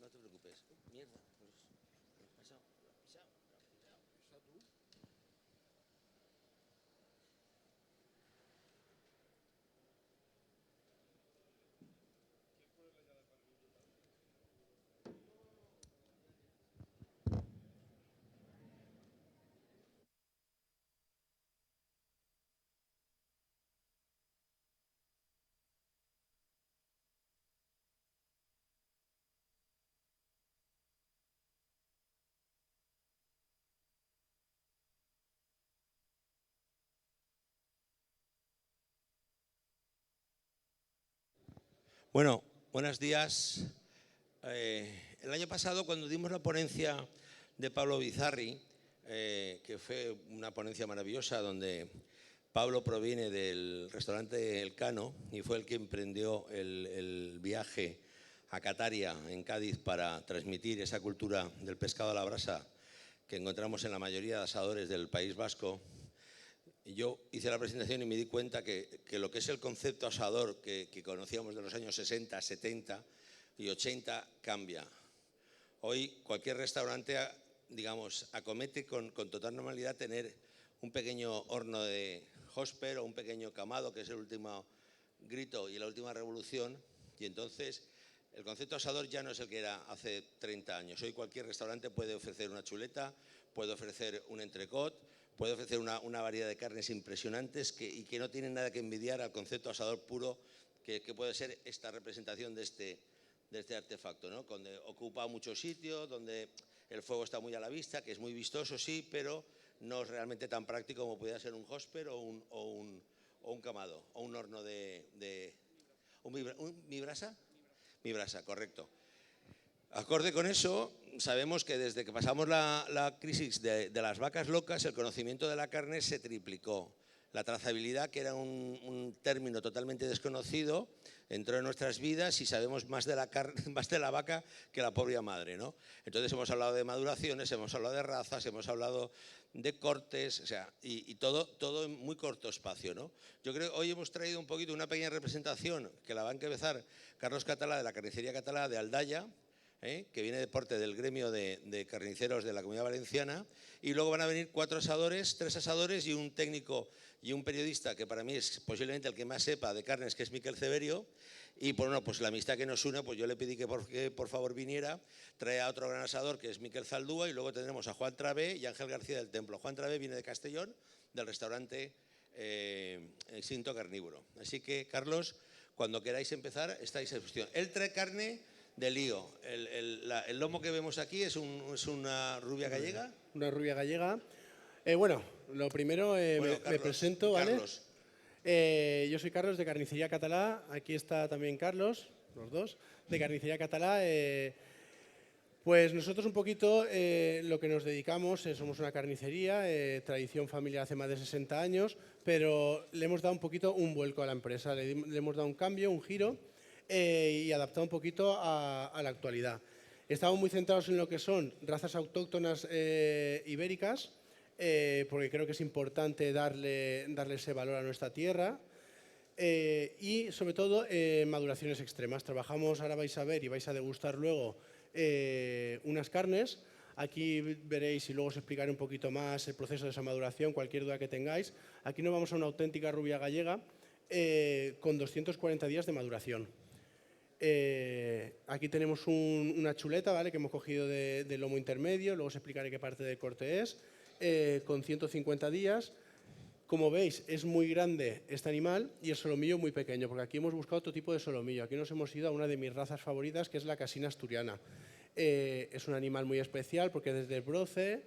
No te preocupes. Mierda. Lo he pasado. Lo he pisado. Lo he pisado. ¿Esa tú? Bueno, buenos días. El año pasado, cuando dimos la ponencia de Pablo Bizarri, que fue una ponencia maravillosa donde Pablo proviene del restaurante El Cano y fue el que emprendió el viaje a Cataria, en Cádiz, para transmitir esa cultura del pescado a la brasa que encontramos en la mayoría de asadores del País Vasco. Yo hice la presentación y me di cuenta que lo que es el concepto asador que conocíamos de los años 60, 70 y 80 cambia. Hoy cualquier restaurante, digamos, acomete con total normalidad tener un pequeño horno de Hosper o un pequeño camado, que es el último grito y la última revolución, y entonces el concepto asador ya no es el que era hace 30 años. Hoy cualquier restaurante puede ofrecer una chuleta, puede ofrecer un entrecot, puede ofrecer una variedad de carnes impresionantes y que no tienen nada que envidiar al concepto asador puro que puede ser esta representación de este artefacto, ¿no? Donde ocupa mucho sitio, donde el fuego está muy a la vista, que es muy vistoso, sí, pero no es realmente tan práctico como pudiera ser un Hosper o un camado, o un horno ¿Mi brasa? Mi brasa, correcto. Acorde con eso, sabemos que desde que pasamos la crisis de las vacas locas, el conocimiento de la carne se triplicó. La trazabilidad, que era un término totalmente desconocido, entró en nuestras vidas y sabemos más de la vaca que la pobre madre, ¿no? Entonces hemos hablado de maduraciones, hemos hablado de razas, hemos hablado de cortes, o sea, y todo en muy corto espacio, ¿no? Yo creo que hoy hemos traído un poquito una pequeña representación que la va a encabezar Carlos Catalá, de la carnicería Catalá de Aldaya, que viene de parte del gremio de carniceros de la Comunidad Valenciana, y luego van a venir 4 asadores, 3 asadores y un técnico y un periodista que para mí es posiblemente el que más sepa de carnes, que es Miquel Ceberio, y bueno, pues la amistad que nos une, pues yo le pedí que por favor viniera, trae a otro gran asador que es Miquel Zaldúa, y luego tendremos a Juan Travé y Ángel García del Templo. Juan Travé viene de Castellón, del restaurante Extinto Carnívoro. Así que, Carlos, cuando queráis empezar, estáis a disposición. Él trae carne de lío. El lomo que vemos aquí es una rubia gallega. Una rubia gallega. Bueno, lo primero Bueno, me presento, ¿vale? Carlos. Yo soy Carlos de Carnicería Catalá. Aquí está también Carlos, los dos, de Carnicería Catalá. Pues nosotros un poquito lo que nos dedicamos, somos una carnicería, tradición familiar hace más de 60 años, pero le hemos dado un poquito un vuelco a la empresa, le hemos dado un cambio, un giro y adaptado un poquito a la actualidad. Estamos muy centrados en lo que son razas autóctonas ibéricas, porque creo que es importante darle ese valor a nuestra tierra. Y sobre todo maduraciones extremas. Trabajamos, ahora vais a ver y vais a degustar luego unas carnes. Aquí veréis y luego os explicaré un poquito más el proceso de esa maduración, cualquier duda que tengáis. Aquí nos vamos a una auténtica rubia gallega con 240 días de maduración. Aquí tenemos una chuleta, ¿vale?, que hemos cogido del lomo intermedio, luego os explicaré qué parte del corte es, con 150 días. Como veis, es muy grande este animal y el solomillo muy pequeño, porque aquí hemos buscado otro tipo de solomillo. Aquí nos hemos ido a una de mis razas favoritas, que es la casina asturiana. Es un animal muy especial porque es desde el broce.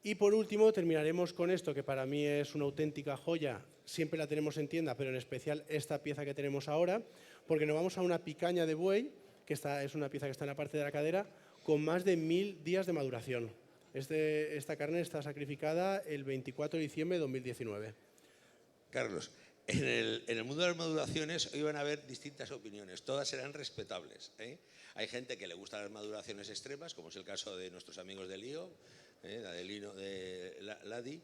Y por último, terminaremos con esto, que para mí es una auténtica joya. Siempre la tenemos en tienda, pero en especial esta pieza que tenemos ahora, porque nos vamos a una picaña de buey, que es una pieza que está en la parte de la cadera, con más de 1000 días de maduración. Esta carne está sacrificada el 24 de diciembre de 2019. Carlos, en el mundo de las maduraciones hoy van a haber distintas opiniones, todas serán respetables, ¿eh? Hay gente que le gustan las maduraciones extremas, como es el caso de nuestros amigos de Lío, la de Lino, de Ladi,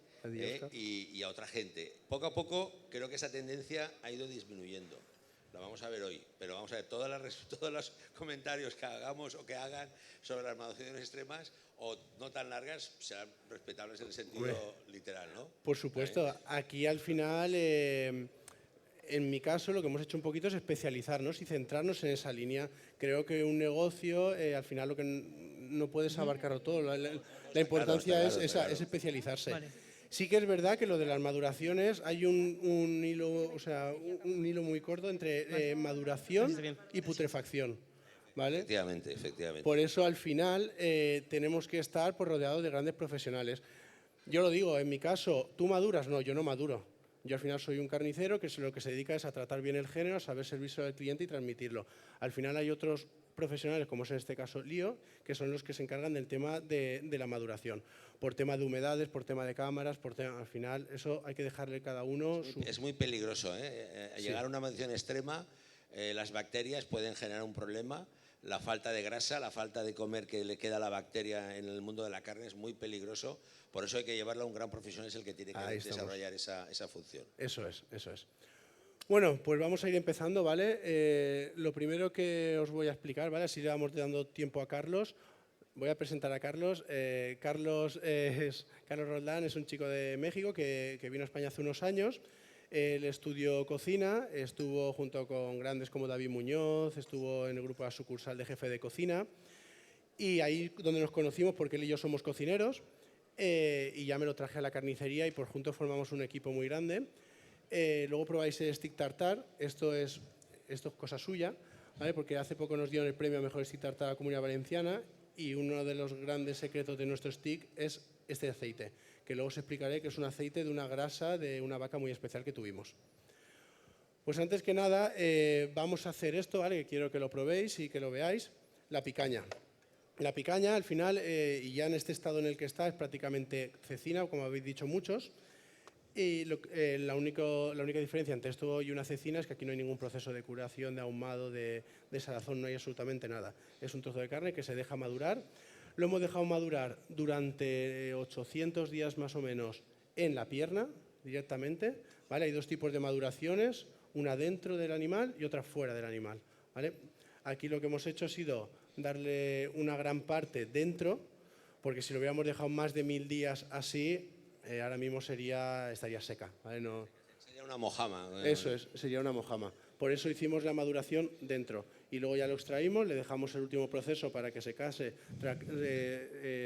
y a otra gente. Poco a poco creo que esa tendencia ha ido disminuyendo. La vamos a ver hoy, pero vamos a ver todos los comentarios que hagamos o que hagan sobre las maduraciones extremas o no tan largas serán respetables en el sentido literal, ¿no? Por supuesto, aquí al final, en mi caso, lo que hemos hecho un poquito es especializarnos y centrarnos en esa línea. Creo que un negocio, al final, lo que no puedes abarcarlo todo. La importancia es especializarse. Vale. Sí que es verdad que lo de las maduraciones hay un hilo, o sea, un hilo muy corto entre maduración y putrefacción, ¿vale? Efectivamente, efectivamente. Por eso al final tenemos que estar rodeados de grandes profesionales. Yo lo digo, en mi caso, ¿tú maduras? No, yo no maduro. Yo al final soy un carnicero que lo que se dedica es a tratar bien el género, a saber servirse al cliente y transmitirlo. Al final hay otros profesionales, como es en este caso Lío, que son los que se encargan del tema de la maduración. Por tema de humedades, por tema de cámaras, al final eso hay que dejarle cada uno su... Es muy peligroso, ¿eh? Llegar a una maduración extrema, las bacterias pueden generar un problema. La falta de grasa, la falta de comer que le queda a la bacteria en el mundo de la carne es muy peligroso. Por eso hay que llevarla a un gran profesional, es el que tiene que desarrollar esa función. Eso es, eso es. Bueno, pues vamos a ir empezando, ¿vale? Lo primero que os voy a explicar, ¿vale? Así le vamos dando tiempo a Carlos. Voy a presentar a Carlos. Carlos Roldán es un chico de México que vino a España hace unos años. Él estudió cocina, estuvo junto con grandes como David Muñoz, estuvo en el grupo de sucursal de jefe de cocina. Y ahí donde nos conocimos, porque él y yo somos cocineros, y ya me lo traje a la carnicería y por juntos formamos un equipo muy grande. Luego probáis el stick tartar, esto es cosa suya, ¿vale? Porque hace poco nos dieron el premio a mejor stick tartar a la Comunidad Valenciana y uno de los grandes secretos de nuestro stick es este aceite, que luego os explicaré que es un aceite de una grasa de una vaca muy especial que tuvimos. Pues antes que nada vamos a hacer esto, ¿vale? Que quiero que lo probéis y que lo veáis, la picaña. La picaña al final, y ya en este estado en el que está, es prácticamente cecina, como habéis dicho muchos. Y la única diferencia entre esto y una cecina es que aquí no hay ningún proceso de curación, de ahumado, de salazón, no hay absolutamente nada. Es un trozo de carne que se deja madurar. Lo hemos dejado madurar durante 800 días más o menos en la pierna, directamente, ¿vale? Hay dos tipos de maduraciones, una dentro del animal y otra fuera del animal, ¿vale? Aquí lo que hemos hecho ha sido darle una gran parte dentro, porque si lo hubiéramos dejado más de 1000 días así, ahora mismo estaría seca, ¿vale? No, sería una mojama. Eso es, sería una mojama. Por eso hicimos la maduración dentro. Y luego ya lo extraímos, le dejamos el último proceso para que secase,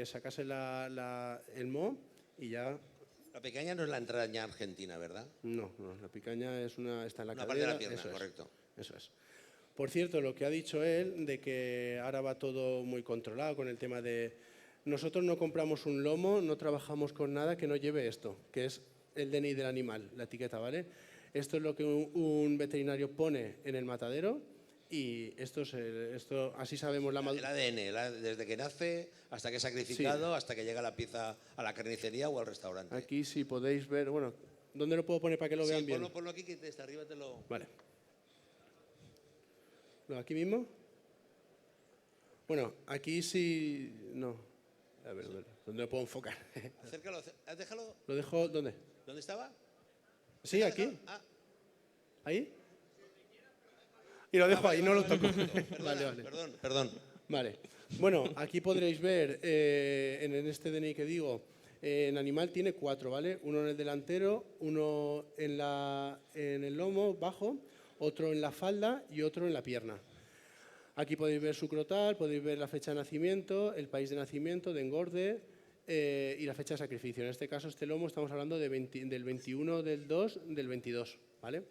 sacase el moho y ya... La picaña no es la entraña argentina, ¿verdad? No, la picaña está en la cadera. Una parte de la pierna, eso correcto. Eso es. Por cierto, lo que ha dicho él, de que ahora va todo muy controlado con el tema de... Nosotros no compramos un lomo, no trabajamos con nada que no lleve esto, que es el DNI del animal, la etiqueta, ¿vale? Esto es lo que un veterinario pone en el matadero y esto así sabemos la maduración. El ADN, desde que nace hasta que es sacrificado, sí, hasta que llega la pieza a la carnicería o al restaurante. Aquí si podéis ver, bueno, ¿dónde lo puedo poner para que lo vean bien? Ponlo aquí, que desde arriba te lo... Vale. No, ¿aquí mismo? Bueno, aquí sí... No. A ver, ¿dónde lo puedo enfocar? Acércalo, déjalo. ¿Lo dejo dónde? ¿Dónde estaba? Sí, aquí. Ah. ¿Ahí? Y lo dejo ahí, no lo toco. Vale. Perdón. Vale. Bueno, aquí podréis ver, en este DNI que digo, en animal tiene 4, ¿vale? Uno en el delantero, uno en el lomo bajo, otro en la falda y otro en la pierna. Aquí podéis ver su crotal, podéis ver la fecha de nacimiento, el país de nacimiento, de engorde y la fecha de sacrificio. En este caso, este lomo estamos hablando del 21 del 2 del 22, ¿vale?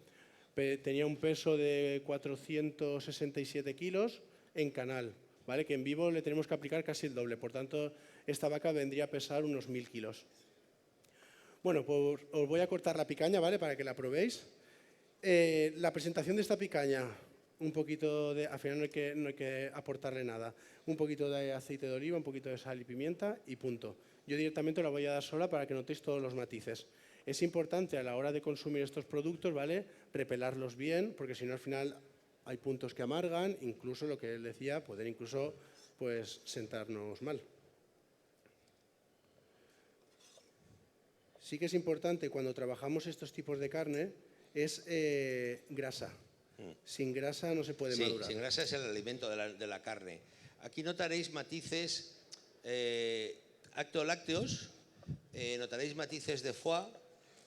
Tenía un peso de 467 kilos en canal, ¿vale? Que en vivo le tenemos que aplicar casi el doble. Por tanto, esta vaca vendría a pesar unos 1000 kilos. Bueno, pues os voy a cortar la picaña, ¿vale? Para que la probéis. La presentación de esta picaña, un poquito de... Al final no hay que aportarle nada. Un poquito de aceite de oliva, un poquito de sal y pimienta y punto. Yo directamente la voy a dar sola para que notéis todos los matices. Es importante a la hora de consumir estos productos, ¿vale? Repelarlos bien, porque si no al final hay puntos que amargan, incluso lo que él decía, poder incluso pues sentarnos mal. Sí que es importante cuando trabajamos estos tipos de carne es grasa. Sin grasa no se puede Sí, madurar. sin grasa es el alimento de la carne. Aquí notaréis matices actolácteos, notaréis matices de foie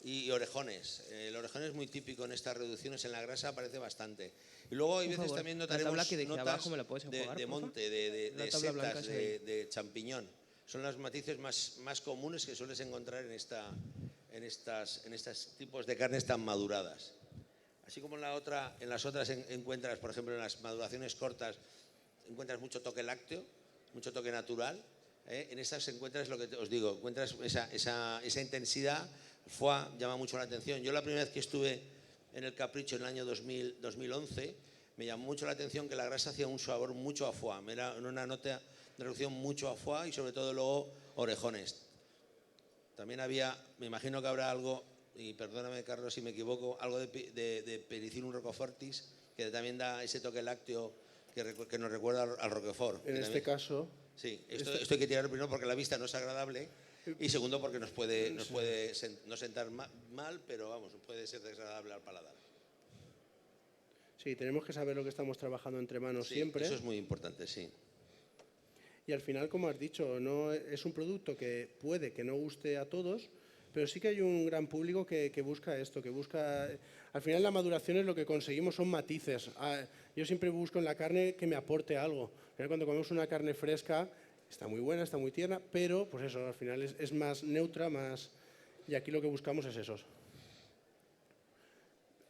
y orejones. El orejón es muy típico en estas reducciones, en la grasa aparece bastante. Y luego hay Por veces favor, también la tabla notaremos que dejé notas abajo, ¿me la puedes enjuagar, de porfa? monte, La de tabla blanca setas, esa de ahí. de champiñón. Son los matices más comunes que sueles encontrar en estos tipos de carnes tan maduradas. Así como en las otras encuentras, por ejemplo, en las maduraciones cortas, encuentras mucho toque lácteo, mucho toque natural. En estas encuentras lo que os digo, encuentras esa intensidad. El foie llama mucho la atención. Yo la primera vez que estuve en el Capricho en el año 2011, me llamó mucho la atención que la grasa hacía un sabor mucho a foie. Era una nota de reducción mucho a foie y sobre todo luego orejones. También había, me imagino que habrá algo, y perdóname Carlos si me equivoco, algo de Pericillum roquefortis, que también da ese toque lácteo que nos recuerda al roquefort. En este caso, Sí, esto hay que tirarlo primero porque la vista no es agradable y segundo porque nos puede no sentar mal, pero vamos, puede ser desagradable al paladar. sí, tenemos que saber lo que estamos trabajando entre manos Sí, siempre. eso es muy importante, sí. Y al final, como has dicho, no es un producto que puede que no guste a todos, pero sí que hay un gran público que busca esto, que busca... Al final la maduración es lo que conseguimos, son matices. Yo siempre busco en la carne que me aporte algo. Cuando comemos una carne fresca, está muy buena, está muy tierna, pero pues eso, al final es más neutra, más... Y aquí lo que buscamos es eso.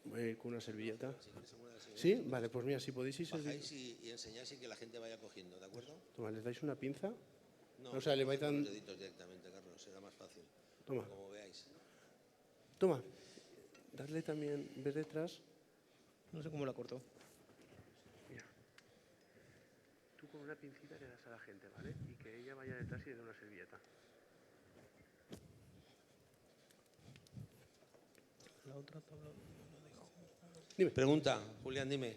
Voy a ir con una servilleta. ¿Sí? Vale, pues mira, si podéis ir... Bajáis y enseñáis y que la gente vaya cogiendo, ¿de acuerdo? Toma, ¿les dais una pinza? No, o sea, le vais con dando... los deditos directamente, Carlos, será más fácil. Toma. Como veáis. Toma, darle también, ves detrás. No sé cómo la cortó. Mira, tú con una pincita le das a la gente, ¿vale? Y que ella vaya detrás y le dé una servilleta. La otra tabla Dime. Pregunta, Julián, dime.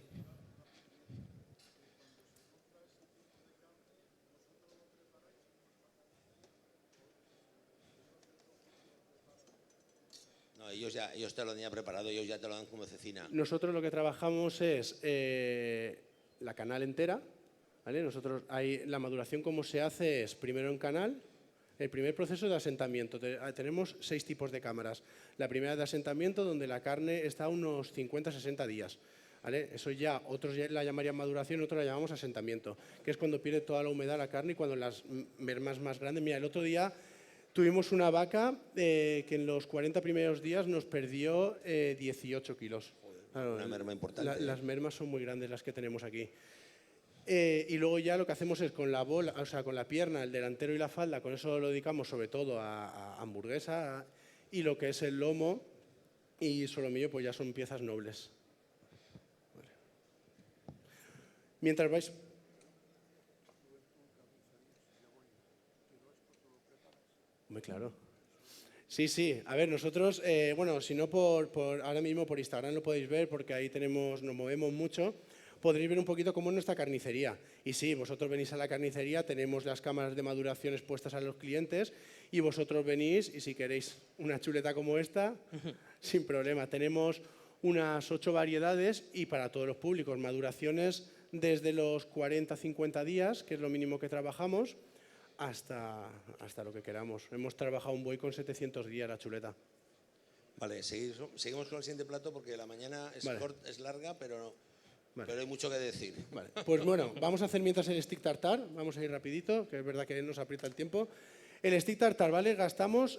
No, ellos te lo han ya preparado, ellos ya te lo dan como cecina. Nosotros lo que trabajamos es la canal entera, ¿vale? Nosotros la maduración como se hace es primero en canal. El primer proceso de asentamiento. Tenemos 6 tipos de cámaras. La primera de asentamiento, donde la carne está a unos 50-60 días. ¿Vale? Eso ya, otros ya la llamarían maduración, otros la llamamos asentamiento, que es cuando pierde toda la humedad la carne y cuando las mermas más grandes. Mira, el otro día tuvimos una vaca que en los 40 primeros días nos perdió 18 kilos. Claro, una merma importante. Las mermas son muy grandes las que tenemos aquí. Y luego ya lo que hacemos es con la bola, o sea, con la pierna, el delantero y la falda, con eso lo dedicamos sobre todo a hamburguesa y lo que es el lomo y solomillo, pues ya son piezas nobles. Vale. Mientras vais... Muy claro. Sí, sí. A ver, nosotros, bueno, si no ahora mismo por Instagram lo podéis ver porque ahí nos movemos mucho. Podréis ver un poquito cómo es nuestra carnicería. Y sí, vosotros venís a la carnicería, tenemos las cámaras de maduración expuestas a los clientes y vosotros venís y si queréis una chuleta como esta, sin problema. Tenemos unas 8 variedades y para todos los públicos, maduraciones desde los 40-50 días, que es lo mínimo que trabajamos, hasta lo que queramos. Hemos trabajado un buey con 700 días la chuleta. Vale, seguimos con el siguiente plato porque la mañana es larga, pero hay mucho que decir. Vale. Pues bueno, vamos a hacer mientras el stick tartar. Vamos a ir rapidito, que es verdad que nos aprieta el tiempo. El stick tartar, ¿vale? Gastamos,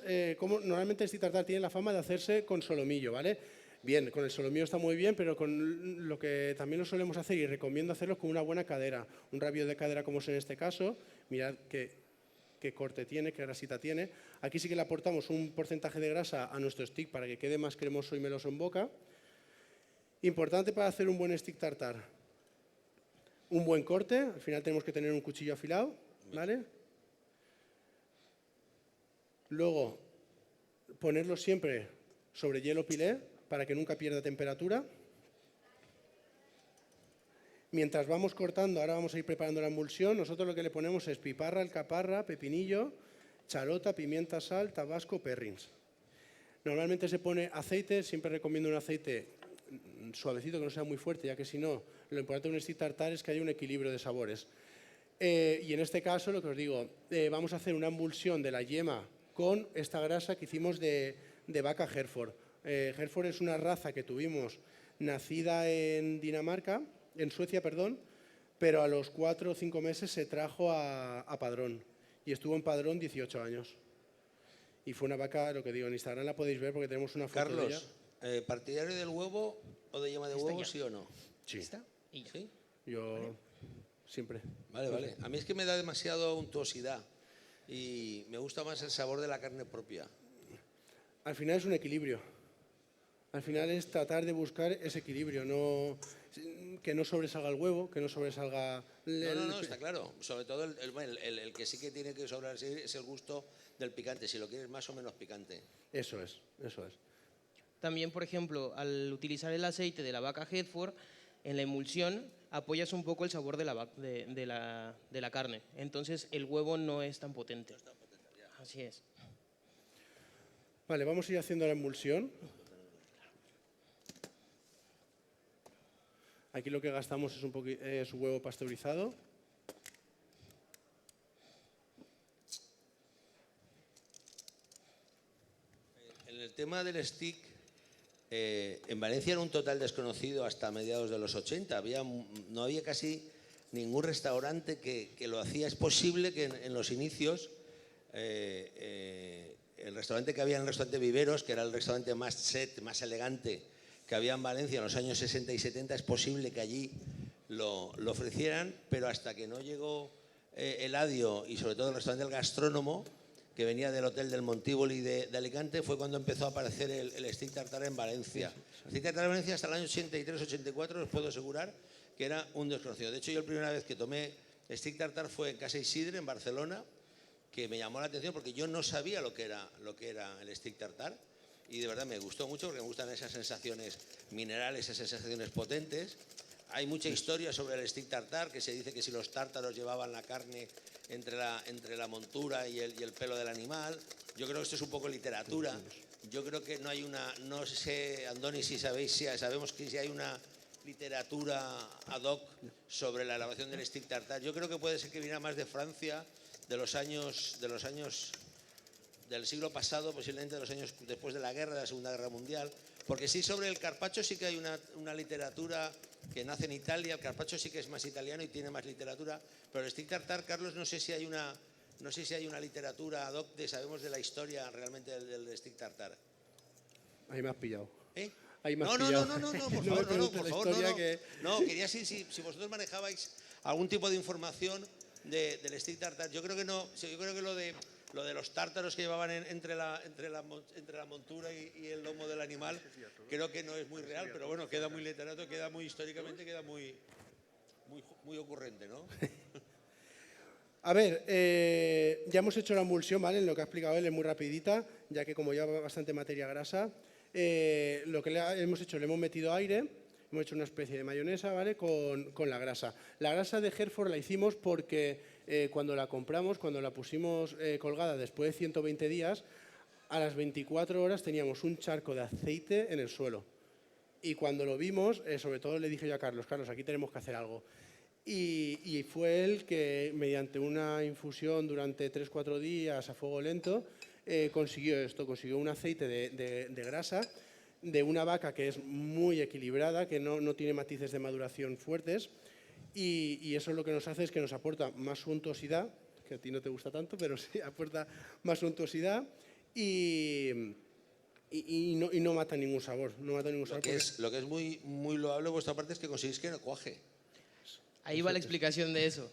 normalmente el stick tartar tiene la fama de hacerse con solomillo, ¿vale? Bien, con el solomillo está muy bien, pero con lo que también lo solemos hacer y recomiendo hacerlo con una buena cadera. Un rabio de cadera como es en este caso. Mirad qué corte tiene, qué grasita tiene. Aquí sí que le aportamos un porcentaje de grasa a nuestro stick para que quede más cremoso y meloso en boca. Importante para hacer un buen stick tartar. Un buen corte, al final tenemos que tener un cuchillo afilado, ¿vale? Luego, ponerlo siempre sobre hielo pilé para que nunca pierda temperatura. Mientras vamos cortando, ahora vamos a ir preparando la emulsión, nosotros lo que le ponemos es piparra, alcaparra, pepinillo, chalota, pimienta, sal, tabasco, perrins. Normalmente se pone aceite, siempre recomiendo un aceite suavecito, que no sea muy fuerte, ya que si no, lo importante de un stick tartar es que haya un equilibrio de sabores. Y en este caso, lo que os digo, vamos a hacer una emulsión de la yema con esta grasa que hicimos de vaca Hereford. Hereford es una raza que tuvimos nacida en Dinamarca, en Suecia, perdón, pero a los 4 o 5 meses se trajo a Padrón y estuvo en Padrón 18 años. Y fue una vaca, lo que digo, en Instagram la podéis ver porque tenemos una foto de ella. Carlos, ¿partidario del huevo o de yema de huevo, ya. sí o no? Sí. Esta y ya. ¿Sí? Yo siempre. Vale, vale. A mí es que me da demasiado untuosidad y me gusta más el sabor de la carne propia. Al final es un equilibrio. Al final es tratar de buscar ese equilibrio, que no sobresalga el huevo, que no sobresalga... No, está claro. Sobre todo el que sí que tiene que sobresalir es el gusto del picante, si lo quieres más o menos picante. Eso es, eso es. También, por ejemplo, al utilizar el aceite de la vaca Hereford, en la emulsión apoyas un poco el sabor de la carne. Entonces el huevo no es tan potente. Así es. Vale, vamos a ir haciendo la emulsión. Aquí lo que gastamos es huevo pasteurizado. En el tema del stick, en Valencia era un total desconocido hasta mediados de los 80. No había casi ningún restaurante que lo hacía. Es posible que en los inicios el restaurante que había en el restaurante Viveros, que era el restaurante más set, más elegante que había en Valencia en los años 60 y 70, es posible que allí lo ofrecieran, pero hasta que no llegó Eladio y sobre todo el restaurante El Gastrónomo, que venía del Hotel del Montívoli de Alicante, fue cuando empezó a aparecer el stick tartar en Valencia. El stick tartar en Valencia hasta el año 83-84, os puedo asegurar que era un desconocido. De hecho, yo la primera vez que tomé stick tartar fue en Casa Isidre, en Barcelona, que me llamó la atención porque yo no sabía lo que era el stick tartar. Y de verdad me gustó mucho porque me gustan esas sensaciones minerales, esas sensaciones potentes. Hay mucha historia sobre el stick tartar, que se dice que si los tártaros llevaban la carne entre la montura y el pelo del animal. Yo creo que esto es un poco literatura. Yo creo que no sé, Andoni, si sabemos que si hay una literatura ad hoc sobre la elaboración del stick tartar. Yo creo que puede ser que viniera más de Francia, de los años del siglo pasado, posiblemente de los años después de la guerra, de la Segunda Guerra Mundial, porque sí, sobre el carpaccio sí que hay una literatura que nace en Italia. El carpaccio sí que es más italiano y tiene más literatura, pero el stick tartar, Carlos, no sé si hay una literatura ad hoc sabemos de la historia realmente del stick tartar. Ahí me has pillado. ¿Eh? Ahí me has No, pillado. por favor, no, quería si vosotros manejabais algún tipo de información del stick tartar. Yo creo que no, yo creo que lo de los tártaros que llevaban entre la montura y el lomo del animal, creo que no es muy real, pero bueno, queda muy literato, queda muy históricamente, queda muy ocurrente, ¿no? A ver, ya hemos hecho la emulsión, ¿vale? En lo que ha explicado él es muy rapidita, ya que como lleva bastante materia grasa, lo que hemos hecho, le hemos metido aire, hemos hecho una especie de mayonesa, ¿vale? Con la grasa. La grasa de Hereford la hicimos porque cuando la compramos, cuando la pusimos colgada después de 120 días, a las 24 horas teníamos un charco de aceite en el suelo. Y cuando lo vimos, sobre todo le dije yo a Carlos, aquí tenemos que hacer algo. Y fue él que, mediante una infusión durante 3-4 días a fuego lento, consiguió un aceite de grasa de una vaca que es muy equilibrada, que no tiene matices de maduración fuertes, y eso lo que nos hace es que nos aporta más suntuosidad, que a ti no te gusta tanto, pero sí aporta más suntuosidad y no mata ningún sabor. No mata ningún sabor. Lo que es muy, muy loable de vuestra parte es que conseguís que no cuaje. Ahí va la explicación de eso.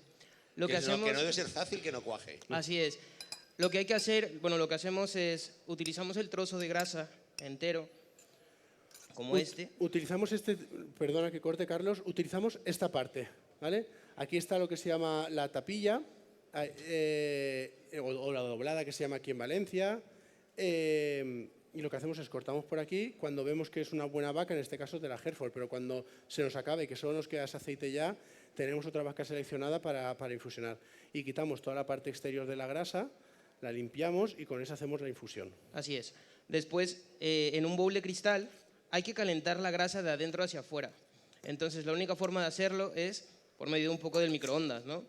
Lo que hacemos, que no debe ser fácil que no cuaje. Así es. Lo que hay que hacer, bueno, lo que hacemos es, utilizamos el trozo de grasa entero, como Utilizamos perdona que corte, Carlos, utilizamos esta parte, ¿vale? Aquí está lo que se llama la tapilla, o la doblada que se llama aquí en Valencia, y lo que hacemos es cortamos por aquí cuando vemos que es una buena vaca, en este caso de la Hereford, pero cuando se nos acabe, que solo nos queda ese aceite ya, tenemos otra vaca seleccionada para infusionar. Y quitamos toda la parte exterior de la grasa, la limpiamos y con eso hacemos la infusión. Así es. Después, en un bowl de cristal, hay que calentar la grasa de adentro hacia afuera. Entonces, la única forma de hacerlo es por medio de un poco del microondas, ¿no?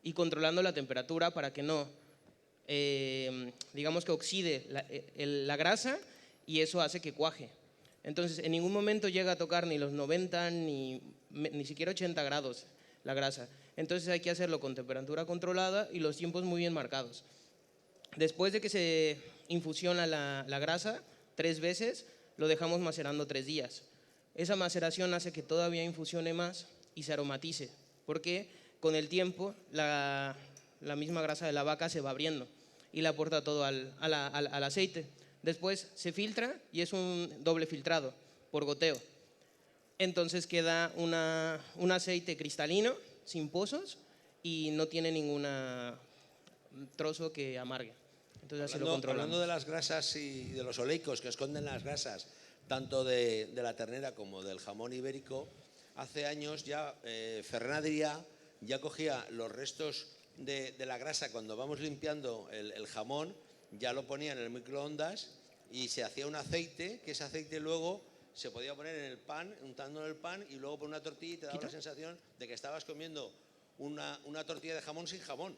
Y controlando la temperatura para que no, digamos que oxide la grasa y eso hace que cuaje. Entonces, en ningún momento llega a tocar ni los 90 ni siquiera 80 grados la grasa. Entonces, hay que hacerlo con temperatura controlada y los tiempos muy bien marcados. Después de que se infusiona la grasa 3 veces, lo dejamos macerando 3 días. Esa maceración hace que todavía infusione más y se aromatice, porque con el tiempo la misma grasa de la vaca se va abriendo y le aporta todo al aceite. Después se filtra y es un doble filtrado por goteo. Entonces queda un aceite cristalino, sin pozos y no tiene ningún trozo que amargue. Entonces así lo controlamos. Hablando de las grasas y de los oleicos que esconden las grasas, tanto de la ternera como del jamón ibérico, hace años ya Ferran Adrià ya cogía los restos de la grasa cuando vamos limpiando el jamón, ya lo ponía en el microondas y se hacía un aceite, que ese aceite luego se podía poner en el pan, untando en el pan y luego por una tortilla y te daba la sensación de que estabas comiendo una tortilla de jamón sin jamón.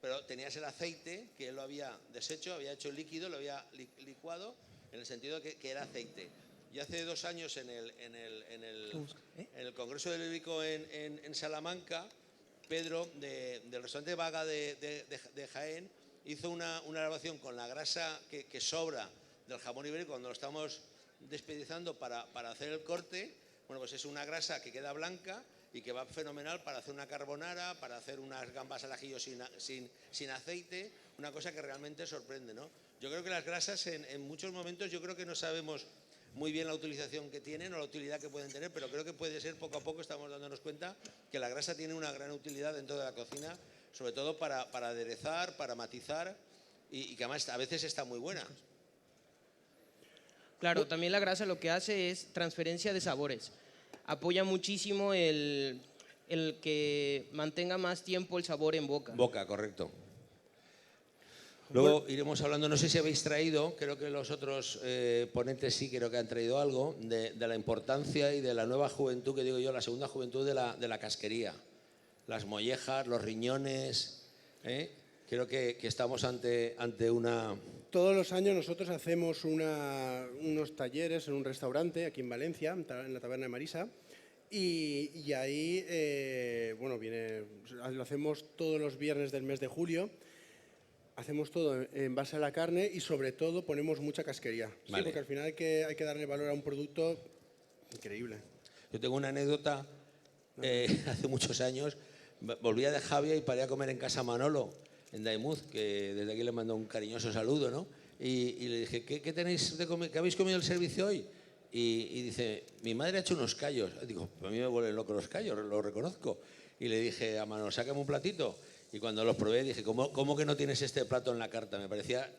Pero tenías el aceite que él lo había deshecho, había hecho el líquido, lo había licuado en el sentido que era aceite. Y hace 2 años en el Congreso del Ibérico en Salamanca, Pedro del restaurante Vaga de Jaén hizo una grabación con la grasa que sobra del jamón ibérico cuando lo estamos despedizando para hacer el corte. Bueno, pues es una grasa que queda blanca y que va fenomenal para hacer una carbonara, para hacer unas gambas al ajillo sin aceite, una cosa que realmente sorprende, ¿no? Yo creo que las grasas en muchos momentos yo creo que no sabemos muy bien la utilización que tienen o la utilidad que pueden tener, pero creo que puede ser poco a poco, estamos dándonos cuenta que la grasa tiene una gran utilidad dentro de la cocina, sobre todo para aderezar, para matizar y que además a veces está muy buena. Claro, también la grasa lo que hace es transferencia de sabores. Apoya muchísimo el que mantenga más tiempo el sabor en boca. Boca, correcto. Luego iremos hablando, no sé si habéis traído, creo que los otros ponentes sí creo que han traído algo, de la importancia y de la nueva juventud, que digo yo, la segunda juventud de la casquería. Las mollejas, los riñones, creo que estamos ante una... Todos los años nosotros hacemos unos talleres en un restaurante aquí en Valencia, en la Taberna de Marisa, y ahí, lo hacemos todos los viernes del mes de julio. Hacemos todo en base a la carne y sobre todo ponemos mucha casquería. Vale. Sí, porque al final hay que darle valor a un producto increíble. Yo tengo una anécdota, hace muchos años, volvía de Javia y paré a comer en casa Manolo, en Daimuz, que desde aquí le mando un cariñoso saludo, ¿no? Y le dije, ¿qué tenéis de comer? ¿Qué habéis comido el servicio hoy? Y dice, mi madre ha hecho unos callos. Digo, a mí me vuelven locos los callos, lo reconozco. Y le dije a Manolo, sácame un platito. Y cuando los probé dije, ¿cómo que no tienes este plato en la carta? Me parecía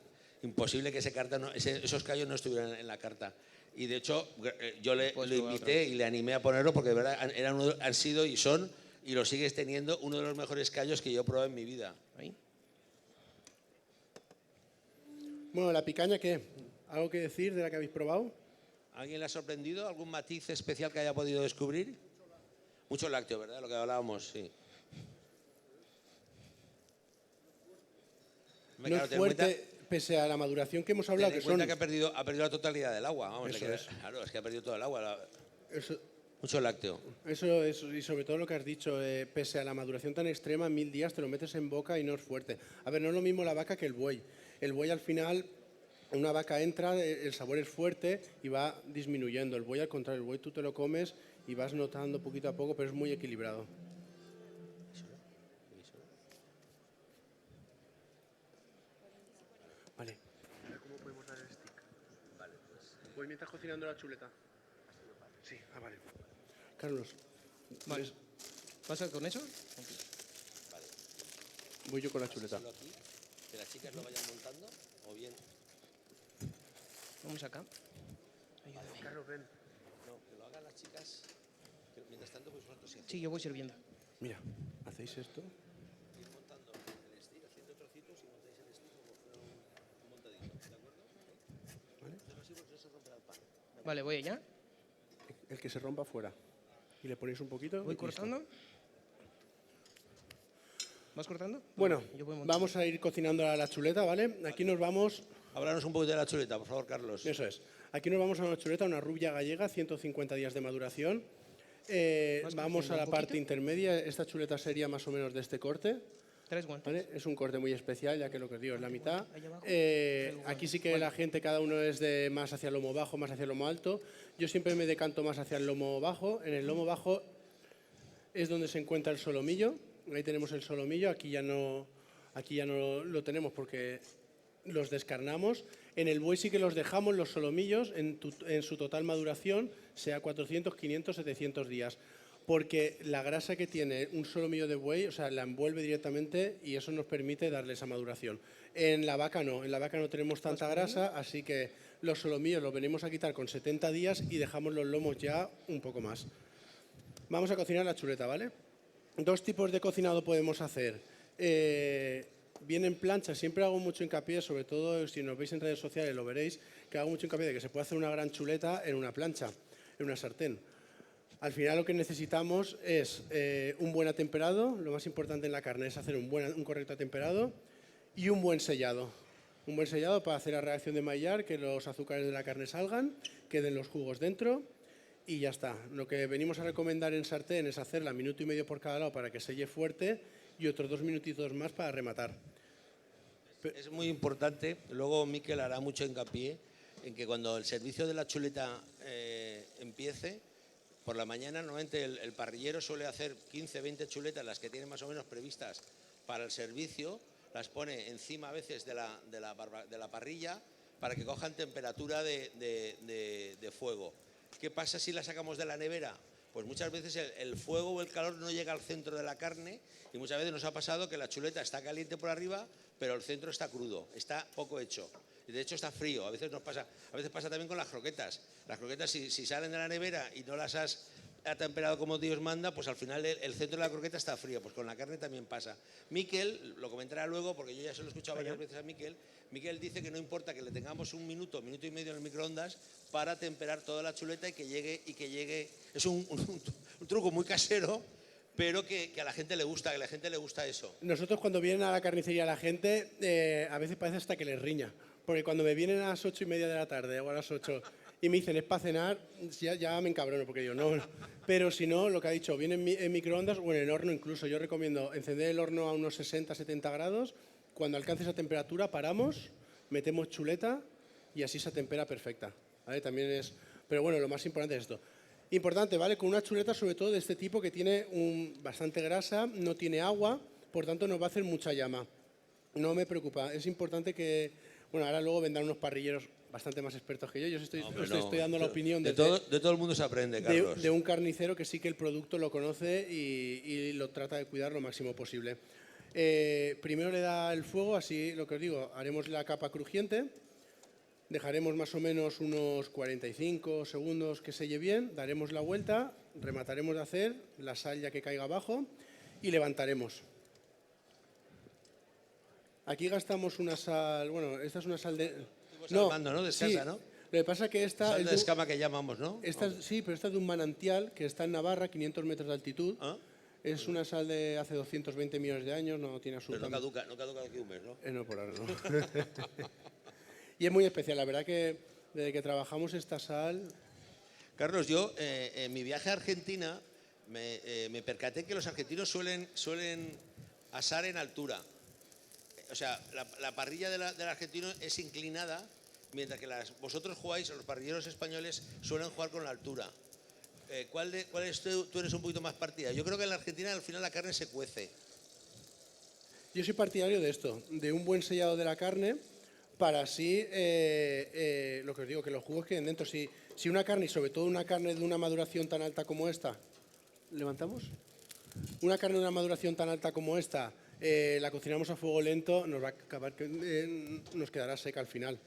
imposible que esos callos no estuvieran en la carta. Y de hecho, yo lo invité y le animé a ponerlo porque de verdad han sido y son, y lo sigues teniendo, uno de los mejores callos que yo he probado en mi vida. ¿Ahí? Bueno, la picaña, ¿qué? ¿Algo que decir de la que habéis probado? ¿Alguien le ha sorprendido? ¿Algún matiz especial que haya podido descubrir? Mucho lácteo, ¿verdad? Lo que hablábamos, sí. No es fuerte, pese a la maduración que hemos hablado, que ha perdido la totalidad del agua. Vamos, claro, es que ha perdido todo el agua. Mucho lácteo. Eso, y sobre todo lo que has dicho, pese a la maduración tan extrema, 1000 días te lo metes en boca y no es fuerte. A ver, no es lo mismo la vaca que el buey. El buey al final, una vaca entra, el sabor es fuerte y va disminuyendo. El buey al contrario, el buey tú te lo comes y vas notando poquito a poco, pero es muy equilibrado. Vale. ¿Cómo podemos dar el stick? Vale, pues... Voy mientras cocinando la chuleta. Sí, vale. Carlos. Vale. ¿Pasa con eso? Vale. Voy yo con la chuleta. Aquí, que las chicas lo vayan montando o bien... Vamos acá. Vale, Carlos, ven. No, que lo hagan las chicas. Que mientras tanto, pues vosotros sí. Sí, yo voy sirviendo. Mira, ¿hacéis esto? Ir montando el stick, haciendo trocitos y montáis el stick como fuera un montadito, ¿de acuerdo? Vale. Entonces así porque no se romperá el pan. Vale, voy allá. El que se rompa fuera. Y le ponéis un poquito. ¿Voy y listo. cortando? ¿Vas cortando? Bueno, Yo voy montando. vamos a ir cocinando la chuleta, ¿vale? Aquí nos vamos... Háblanos un poquito de la chuleta, por favor, Carlos. Eso es. Aquí nos vamos a una chuleta, una rubia gallega, 150 días de maduración. Vamos a la parte intermedia. Esta chuleta sería más o menos de este corte. 3 guantes. ¿Vale? Es un corte muy especial, ya que lo que os digo es la mitad. Ahí abajo. Aquí sí que la gente, cada uno es de más hacia el lomo bajo, más hacia el lomo alto. Yo siempre me decanto más hacia el lomo bajo. En el lomo bajo es donde se encuentra el solomillo. Ahí tenemos el solomillo, aquí ya no lo tenemos porque los descarnamos. En el buey sí que los dejamos los solomillos en su total maduración, sea 400, 500, 700 días. Porque la grasa que tiene un solomillo de buey, o sea, la envuelve directamente y eso nos permite darle esa maduración. En la vaca no tenemos tanta grasa, así que los solomillos los venimos a quitar con 70 días y dejamos los lomos ya un poco más. Vamos a cocinar la chuleta, ¿vale? 2 tipos de cocinado podemos hacer. Bien en plancha, siempre hago mucho hincapié, sobre todo si nos veis en redes sociales lo veréis, que hago mucho hincapié de que se puede hacer una gran chuleta en una plancha, en una sartén. Al final lo que necesitamos es un buen atemperado, lo más importante en la carne es hacer un correcto atemperado y un buen sellado. Un buen sellado para hacer la reacción de Maillard, que los azúcares de la carne salgan, queden los jugos dentro y ya está. Lo que venimos a recomendar en sartén es hacerla 1 minuto y medio por cada lado para que selle fuerte y otros 2 minutitos más para rematar. Es muy importante, luego Miquel hará mucho hincapié en que cuando el servicio de la chuleta empiece, por la mañana normalmente el parrillero suele hacer 15, 20 chuletas, las que tiene más o menos previstas para el servicio, las pone encima a veces de la parrilla para que cojan temperatura de fuego. ¿Qué pasa si la sacamos de la nevera? Pues muchas veces el fuego o el calor no llega al centro de la carne y muchas veces nos ha pasado que la chuleta está caliente por arriba, pero el centro está crudo, está poco hecho. Y de hecho está frío, a veces pasa también con las croquetas. Las croquetas si salen de la nevera y no las has atemperado como Dios manda, pues al final el centro de la croqueta está frío, pues con la carne también pasa. Miquel, lo comentará luego, porque yo ya se lo he escuchado varias veces a Miquel, Miquel dice que no importa que le tengamos 1 minuto, 1 minuto y medio en el microondas para temperar toda la chuleta y que llegue. Es un truco muy casero, pero que a la gente le gusta, eso. Nosotros cuando vienen a la carnicería la gente, a veces parece hasta que les riña. Porque cuando me vienen a las 8:30 de la tarde o a las 8 y me dicen es para cenar, ya me encabrono porque digo no. Pero si no, lo que ha dicho, viene en microondas o en el horno incluso. Yo recomiendo encender el horno a unos 60, 70 grados. Cuando alcance esa temperatura paramos, metemos chuleta y así se tempera perfecta. ¿Vale? También es... Pero bueno, lo más importante es esto. Importante, ¿vale? Con una chuleta sobre todo de este tipo que tiene bastante grasa, no tiene agua, por tanto nos va a hacer mucha llama. No me preocupa, es importante que... Bueno, ahora luego vendrán unos parrilleros bastante más expertos que yo. Yo os estoy dando la opinión de todo el mundo se aprende, Carlos. De un carnicero que sí que el producto lo conoce y lo trata de cuidar lo máximo posible. Primero le da el fuego, así lo que os digo, haremos la capa crujiente. Dejaremos más o menos unos 45 segundos que selle bien, daremos la vuelta, remataremos de hacer la sal ya que caiga abajo y levantaremos. Aquí gastamos una sal, bueno, esta es una sal de... ¿no? De escasa, sí, ¿no? Lo que pasa es que esta... Sal de escama que llamamos, ¿no? Sí, pero esta es de un manantial que está en Navarra, 500 metros de altitud. ¿Ah? Es una sal de hace 220 millones de años, no tiene absolutamente... Pero no caduca aquí un mes, ¿no? No, por ahora no. Y es muy especial, la verdad que desde que trabajamos esta sal... Carlos, yo en mi viaje a Argentina me percaté que los argentinos suelen asar en altura. O sea, la parrilla del argentino es inclinada, mientras que vosotros jugáis, los parrilleros españoles suelen jugar con la altura. ¿Cuál es tú eres un poquito más partidario? Yo creo que en la Argentina al final la carne se cuece. Yo soy partidario de esto, de un buen sellado de la carne, para así, lo que os digo, que los jugos queden dentro. Si una carne, y sobre todo una carne de una maduración tan alta como esta, ¿levantamos? Una carne de una maduración tan alta como esta, la cocinamos a fuego lento, nos va a acabar, nos quedará seca al final.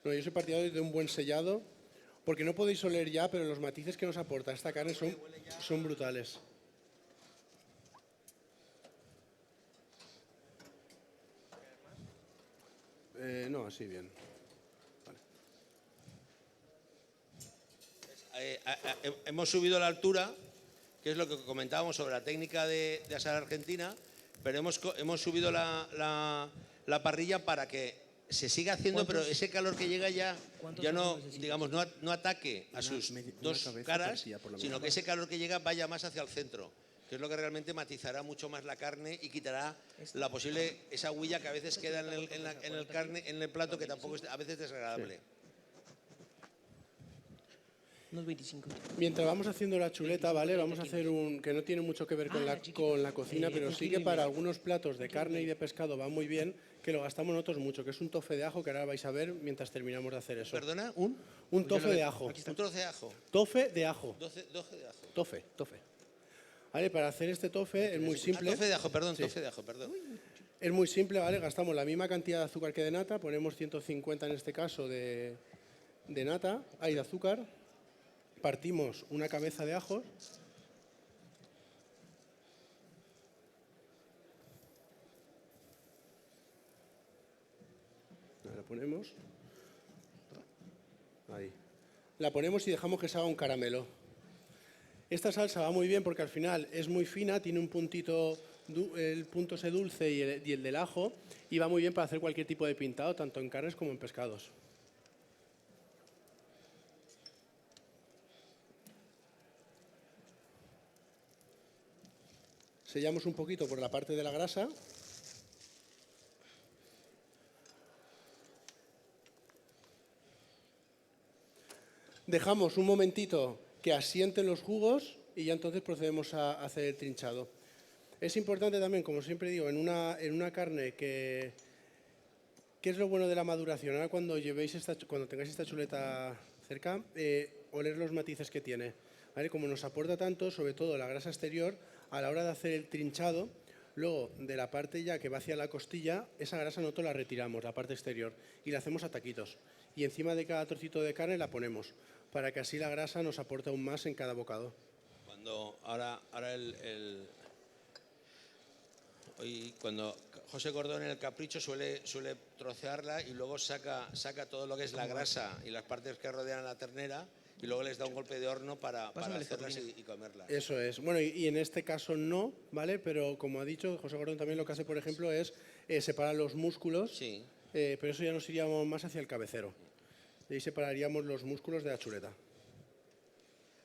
No, yo soy partidario de un buen sellado, porque no podéis oler ya, pero los matices que nos aporta esta carne son brutales. No, así bien. Vale. hemos subido la altura, que es lo que comentábamos sobre la técnica de asar argentina, pero hemos subido la parrilla para que se siga haciendo, pero ese calor que llega ya no, digamos, no ataque a sus dos caras, sino que ese calor que llega vaya más hacia el centro, que es lo que realmente matizará mucho más la carne y quitará la posible, esa huella que a veces queda en el plato, que tampoco es a veces desagradable. Unos 25. Mientras vamos haciendo la chuleta, ¿vale? Vamos a hacer que no tiene mucho que ver con la cocina, pero sí que para algunos platos de carne y de pescado va muy bien, que lo gastamos nosotros mucho, que es un tofe de ajo, que ahora vais a ver mientras terminamos de hacer eso. ¿Perdona? Un tofe de ajo. Un trozo de ajo. Tofe de ajo. Doce de ajo. Tofe. Vale, para hacer este tofe es muy simple. Tofe de ajo, perdón, tofe de ajo, perdón. Es muy simple, ¿vale? Gastamos la misma cantidad de azúcar que de nata, ponemos 150 en este caso de nata, de azúcar. Partimos una cabeza de ajo. La ponemos. Ahí. La ponemos y dejamos que se haga un caramelo. Esta salsa va muy bien porque al final es muy fina, tiene un puntito, el punto ese dulce y el del ajo, y va muy bien para hacer cualquier tipo de pintado, tanto en carnes como en pescados. Sellamos un poquito por la parte de la grasa. Dejamos un momentito que asienten los jugos y ya entonces procedemos a hacer el trinchado. Es importante también, como siempre digo, en una carne ¿qué es lo bueno de la maduración? Ahora cuando tengáis esta chuleta cerca, oler los matices que tiene. ¿Vale? Como nos aporta tanto, sobre todo la grasa exterior, a la hora de hacer el trinchado, luego de la parte ya que va hacia la costilla, esa grasa nosotros la retiramos, la parte exterior, y la hacemos a taquitos. Y encima de cada trocito de carne la ponemos, para que así la grasa nos aporte aún más en cada bocado. Cuando José Gordón en el Capricho suele trocearla y luego saca todo lo que es la grasa y las partes que rodean a la ternera, y luego les da un golpe de horno para hacerlas y comerlas. Eso es. Bueno, y en este caso no, ¿vale? Pero como ha dicho José Gordón, también lo que hace, por ejemplo, es separar los músculos, sí. Pero eso ya nos iríamos más hacia el cabecero. Y ahí separaríamos los músculos de la chuleta.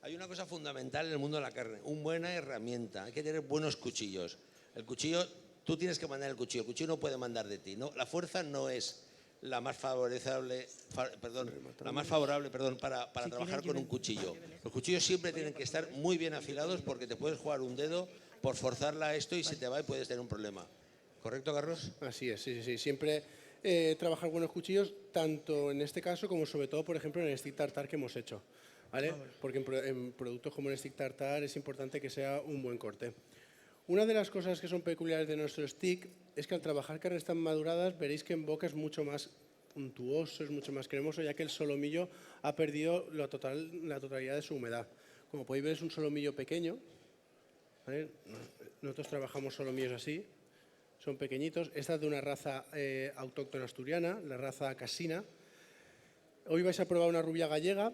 Hay una cosa fundamental en el mundo de la carne, una buena herramienta. Hay que tener buenos cuchillos. El cuchillo, tú tienes que mandar el cuchillo no puede mandar de ti. ¿No? La fuerza no es la más favorable para trabajar con un cuchillo. Los cuchillos siempre tienen que estar muy bien afilados porque te puedes jugar un dedo por forzarla a esto y se te va y puedes tener un problema. ¿Correcto, Carlos? Así es, sí. Siempre trabajar buenos cuchillos, tanto en este caso como sobre todo, por ejemplo, en el stick tartar que hemos hecho. ¿Vale? Porque en productos como el stick tartar es importante que sea un buen corte. Una de las cosas que son peculiares de nuestro stick es que al trabajar carnes tan maduradas veréis que en boca es mucho más untuoso, es mucho más cremoso, ya que el solomillo ha perdido la totalidad de su humedad. Como podéis ver, es un solomillo pequeño. ¿Vale? Nosotros trabajamos solomillos así, son pequeñitos. Esta es de una raza autóctona asturiana, la raza casina. Hoy vais a probar una rubia gallega.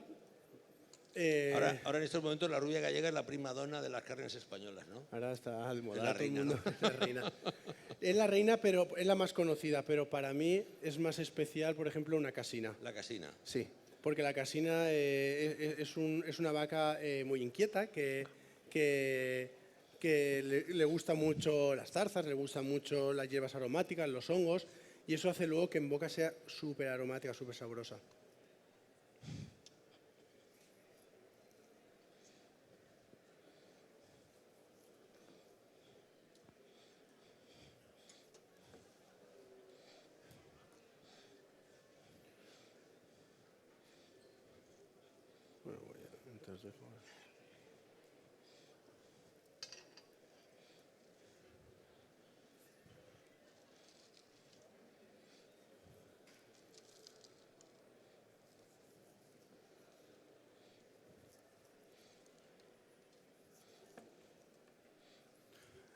Ahora en estos momentos la rubia gallega es la prima donna de las carnes españolas, ¿no? Ahora está de moda. Es la reina, ¿no? Es la reina. Es la reina, pero es la más conocida, pero para mí es más especial, por ejemplo, una casina. La casina. Sí, porque la casina es una vaca muy inquieta que le gusta mucho las zarzas, le gustan mucho las hierbas aromáticas, los hongos, y eso hace luego que en boca sea súper aromática, súper sabrosa.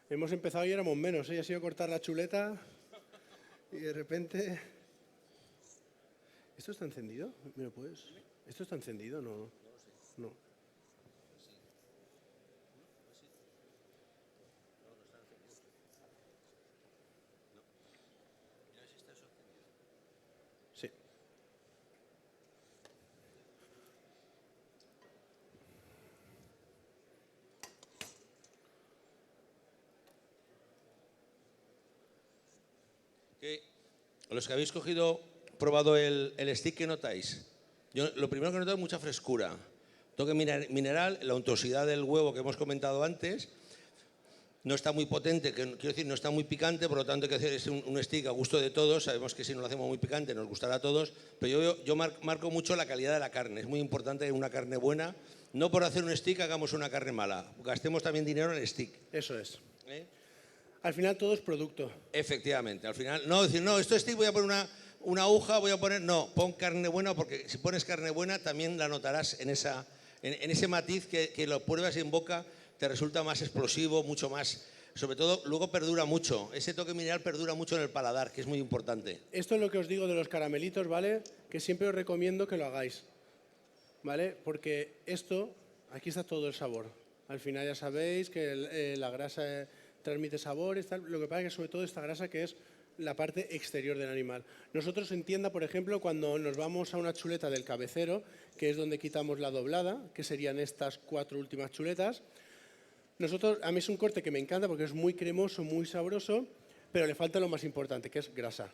Hemos empezado y éramos menos, ¿eh? Ha sido cortar la chuleta y de repente... ¿Esto está encendido? ¿Me lo puedes? ¿Esto está encendido? No. Los que habéis probado el stick, ¿qué notáis? Yo lo primero que noto es mucha frescura. Toque mineral, la untuosidad del huevo que hemos comentado antes. No está muy potente, quiero decir, no está muy picante, por lo tanto hay que hacer es un stick a gusto de todos. Sabemos que si no lo hacemos muy picante nos gustará a todos, pero yo marco mucho la calidad de la carne. Es muy importante una carne buena. No por hacer un stick hagamos una carne mala. Gastemos también dinero en el stick. Eso es. Al final todo es producto. Efectivamente, al final, no decir, no, esto stick voy a poner una aguja, voy a poner, no, pon carne buena, porque si pones carne buena también la notarás en ese matiz que lo pruebas en boca, te resulta más explosivo, mucho más, sobre todo luego perdura mucho, ese toque mineral perdura mucho en el paladar, que es muy importante. Esto es lo que os digo de los caramelitos, ¿vale? Que siempre os recomiendo que lo hagáis, ¿vale? Porque esto, aquí está todo el sabor. Al final ya sabéis que la grasa transmite sabores, tal. Lo que pasa es que sobre todo esta grasa que es la parte exterior del animal. Nosotros en tienda, por ejemplo, cuando nos vamos a una chuleta del cabecero, que es donde quitamos la doblada, que serían estas 4 últimas chuletas, a mí es un corte que me encanta porque es muy cremoso, muy sabroso, pero le falta lo más importante, que es grasa.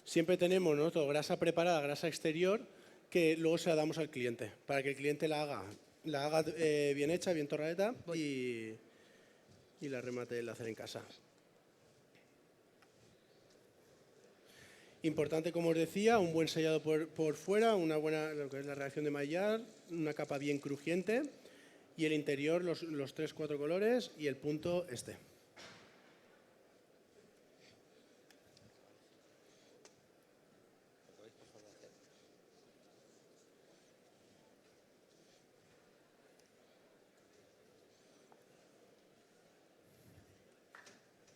Siempre tenemos nosotros grasa preparada, grasa exterior, que luego se la damos al cliente, para que el cliente la haga bien hecha, bien torradeta y la remate el hacer en casa. Importante, como os decía, un buen sellado por fuera, una buena, lo que es la reacción de Maillard, una capa bien crujiente y el interior los 3-4 colores y el punto este.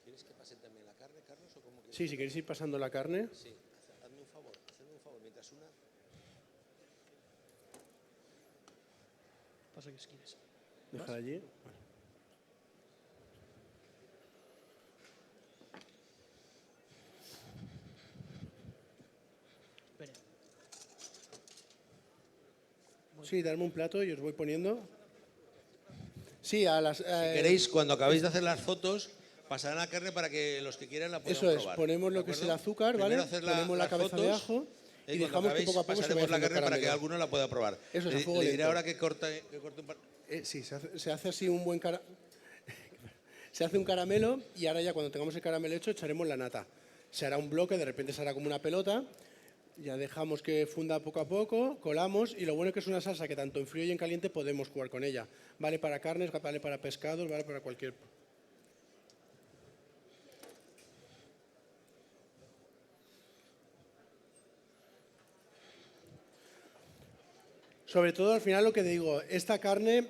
¿Quieres que pase también la carne, Carlos, o cómo quieres? Sí, si queréis ir pasando la carne. Sí, hazme un favor, mientras una... Pasa que os quieres. Dejar allí. Espera. Sí, darme un plato y os voy poniendo. Sí, a las... Si queréis, cuando acabéis de hacer las fotos, pasarán la carne para que los que quieran la puedan probar. Eso es, ponemos lo que es el azúcar, Primero ¿vale? hacer Ponemos la las cabeza de fotos, ajo y cuando dejamos que acabéis, poco a poco se pasaremos vaya la haciendo carne para que caramelo. alguno la pueda probar. Eso es, a fuego le diré lento. ahora que corte un par... Sí, se hace así un buen se hace un caramelo y ahora ya cuando tengamos el caramelo hecho echaremos la nata. Se hará un bloque, de repente se hará como una pelota, ya dejamos que funda poco a poco, colamos y lo bueno es que es una salsa que tanto en frío y en caliente podemos jugar con ella. Vale para carnes, vale para pescados, vale para cualquier... Sobre todo al final lo que digo, esta carne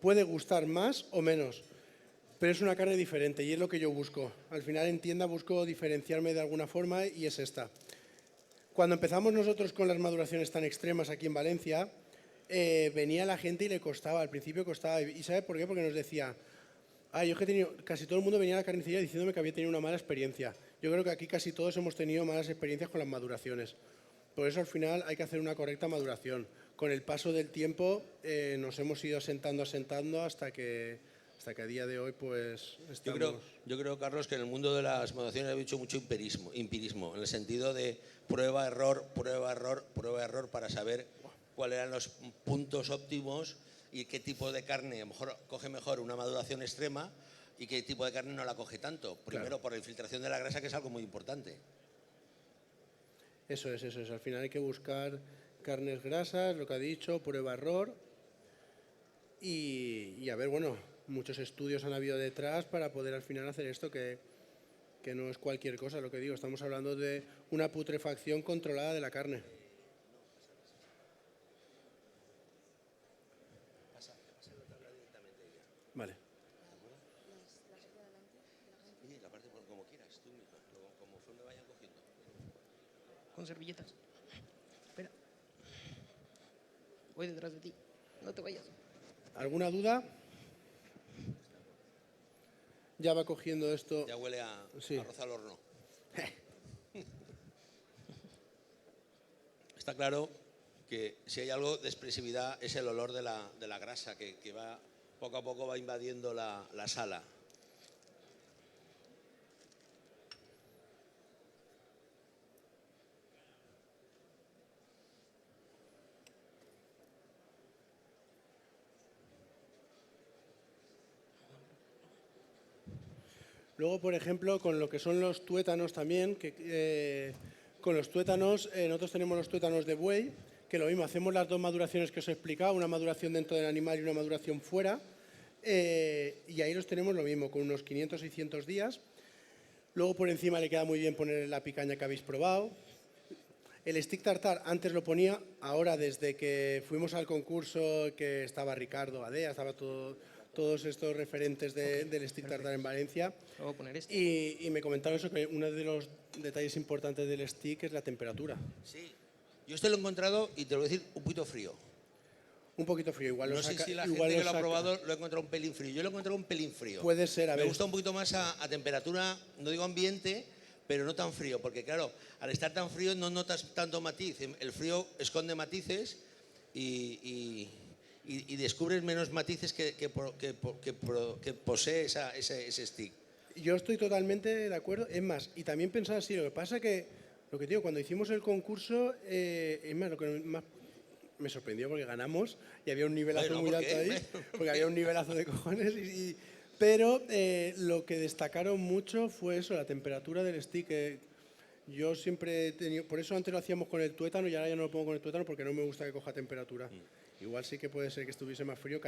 puede gustar más o menos, pero es una carne diferente y es lo que yo busco. Al final en tienda busco diferenciarme de alguna forma y es esta. Cuando empezamos nosotros con las maduraciones tan extremas aquí en Valencia, venía la gente y le costaba, al principio costaba. ¿Y sabe por qué? Porque nos decía, yo que he tenido, casi todo el mundo venía a la carnicería diciéndome que había tenido una mala experiencia. Yo creo que aquí casi todos hemos tenido malas experiencias con las maduraciones. Por eso al final hay que hacer una correcta maduración. Con el paso del tiempo nos hemos ido asentando hasta que a día de hoy pues estamos... Yo creo, Carlos, que en el mundo de las maduraciones ha hecho mucho empirismo, en el sentido de prueba, error, prueba, error, prueba, error, para saber cuáles eran los puntos óptimos y qué tipo de carne, a lo mejor coge mejor una maduración extrema y qué tipo de carne no la coge tanto. Primero, claro, por la infiltración de la grasa, que es algo muy importante. Eso es. Al final hay que buscar carnes grasas, lo que ha dicho, prueba, error. Y a ver, bueno, muchos estudios han habido detrás para poder al final hacer esto, que no es cualquier cosa, lo que digo. Estamos hablando de una putrefacción controlada de la carne. Vale. Sí, la parte como quieras, tú misma, como me vayan cogiendo. Con servilletas. Espera. Voy detrás de ti. No te vayas. ¿Alguna duda? Ya va cogiendo esto. Ya huele a arroz al horno. Está claro que si hay algo de expresividad es el olor de la grasa que va poco a poco va invadiendo la sala. Luego, por ejemplo, con lo que son los tuétanos también, con los tuétanos, nosotros tenemos los tuétanos de buey, que lo mismo, hacemos las dos maduraciones que os he explicado, una maduración dentro del animal y una maduración fuera, y ahí los tenemos lo mismo, con unos 500-600 días. Luego por encima le queda muy bien poner la picaña que habéis probado. El stick tartar antes lo ponía, ahora desde que fuimos al concurso que estaba Ricardo Adea, estaba todos estos referentes del stick tartar en Valencia. Voy a poner este. Y me comentaron eso, que uno de los detalles importantes del stick es la temperatura. Sí, yo este lo he encontrado y te lo voy a decir un poquito frío. Un poquito frío, igual No lo sé saca, si la igual gente que lo ha saca. probado lo ha encontrado un pelín frío. Yo lo he encontrado un pelín frío. Puede ser, a Me ver. gusta un poquito más a temperatura, no digo ambiente, pero no tan frío, porque claro, al estar tan frío no notas tanto matiz. El frío esconde matices y descubres menos matices que posee ese stick. Yo estoy totalmente de acuerdo. Es más, y también pensaba así, lo que pasa que, lo que te digo, cuando hicimos el concurso, es más, lo que más me sorprendió porque ganamos y había un nivelazo Bueno, muy ¿por alto qué? ahí, porque había un nivelazo de cojones. Pero lo que destacaron mucho fue eso, la temperatura del stick. Yo siempre he tenido, por eso antes lo hacíamos con el tuétano y ahora ya no lo pongo con el tuétano porque no me gusta que coja temperatura. Igual sí que puede ser que estuviese más frío.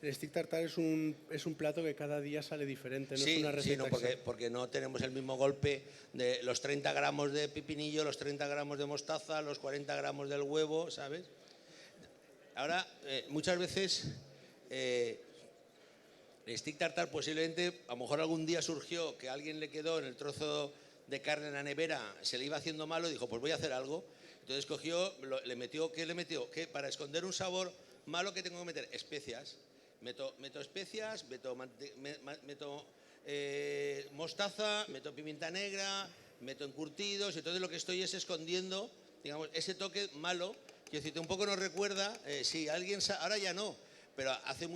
El stick tartar es un plato que cada día sale diferente, no es una receta porque no tenemos el mismo golpe de los 30 gramos de pepinillo, los 30 gramos de mostaza, los 40 gramos del huevo, ¿sabes? Ahora, muchas veces el stick tartar posiblemente, a lo mejor algún día surgió que a alguien le quedó en el trozo de carne en la nevera, se le iba haciendo malo y dijo, pues voy a hacer algo. Entonces cogió, ¿qué le metió? Que para esconder un sabor malo, ¿qué tengo que meter? Especias. Meto especias, meto mostaza, meto pimienta negra, meto encurtidos, y entonces lo que estoy es escondiendo, digamos, ese toque malo. Quiero decirte, un poco nos recuerda, si alguien, ahora ya no, pero hace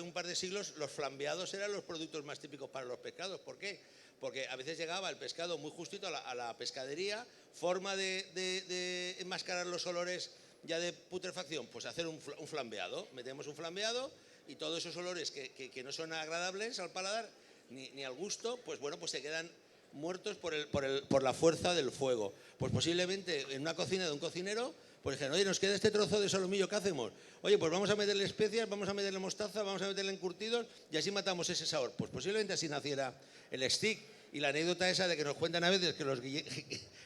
un par de siglos los flambeados eran los productos más típicos para los pescados. ¿Por qué? Porque a veces llegaba el pescado muy justito a la pescadería, forma de enmascarar los olores ya de putrefacción, pues hacer un flambeado. Metemos un flambeado y todos esos olores que no son agradables al paladar ni al gusto, pues bueno, pues se quedan muertos por la fuerza del fuego. Pues posiblemente en una cocina de un cocinero, pues dijeron, oye, nos queda este trozo de solomillo, ¿qué hacemos? Oye, pues vamos a meterle especias, vamos a meterle mostaza, vamos a meterle encurtidos y así matamos ese sabor. Pues posiblemente así naciera el stick. Y la anécdota esa de que nos cuentan a veces que los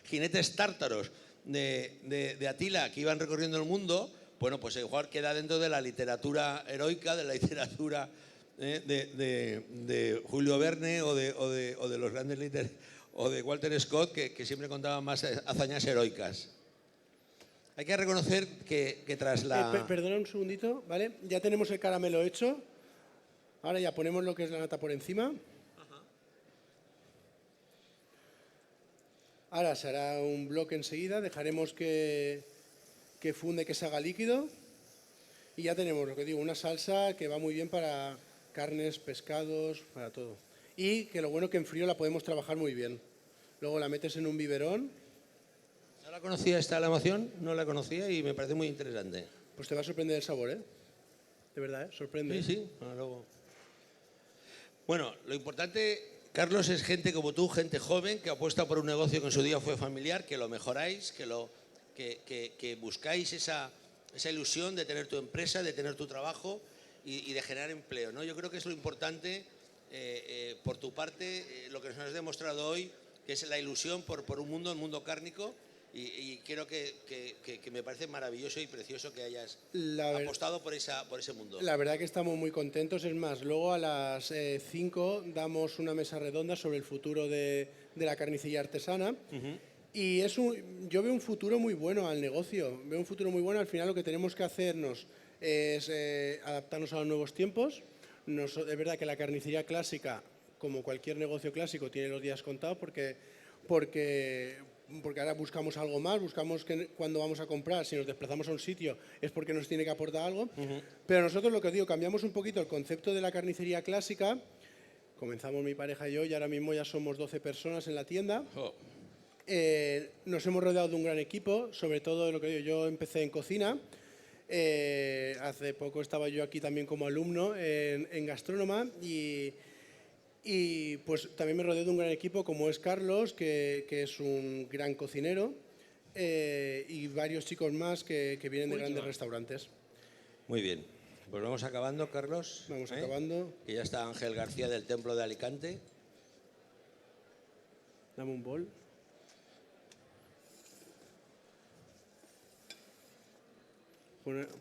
jinetes tártaros de Atila que iban recorriendo el mundo, bueno, pues igual queda dentro de la literatura heroica, de la literatura de Julio Verne o de los grandes literarios, o de Walter Scott, que siempre contaban más hazañas heroicas. Hay que reconocer que tras la... Perdona un segundito, ¿vale? Ya tenemos el caramelo hecho. Ahora ya ponemos lo que es la nata por encima. Ahora se hará un bloque enseguida, dejaremos que funde, que se haga líquido. Y ya tenemos, lo que digo, una salsa que va muy bien para carnes, pescados, para todo. Y que lo bueno que en frío la podemos trabajar muy bien. Luego la metes en un biberón. ¿No la conocía esta emoción? No la conocía y me parece muy interesante. Pues te va a sorprender el sabor, ¿eh? De verdad, ¿eh? Sorprende. Sí, sí. Luego. Bueno, lo importante, Carlos, es gente como tú, gente joven, que apuesta por un negocio que en su día fue familiar, que lo mejoráis, que buscáis esa ilusión de tener tu empresa, de tener tu trabajo y de generar empleo, ¿no? Yo creo que es lo importante, por tu parte, lo que nos has demostrado hoy, que es la ilusión por un mundo cárnico, y creo que me parece maravilloso y precioso que hayas apostado por ese mundo. La verdad que estamos muy contentos. Es más, luego a las 5 damos una mesa redonda sobre el futuro de la carnicería artesana. Y yo veo un futuro muy bueno al negocio. Veo un futuro muy bueno. Al final lo que tenemos que hacernos es adaptarnos a los nuevos tiempos. Es verdad que la carnicería clásica, como cualquier negocio clásico, tiene los días contados porque ahora buscamos algo más, buscamos que cuando vamos a comprar, si nos desplazamos a un sitio, es porque nos tiene que aportar algo. Pero nosotros, lo que os digo, cambiamos un poquito el concepto de la carnicería clásica. Comenzamos mi pareja y yo, y ahora mismo ya somos 12 personas en la tienda. Nos hemos rodeado de un gran equipo, sobre todo lo que digo, yo empecé en cocina. Hace poco estaba yo aquí también como alumno en Gastrónoma y Y pues también me rodeo de un gran equipo como es Carlos, que es un gran cocinero, y varios chicos más que vienen de grandes restaurantes. Muy bien. Pues vamos acabando, Carlos. Vamos acabando. Que ya está Ángel García del Templo de Alicante. Dame un bol.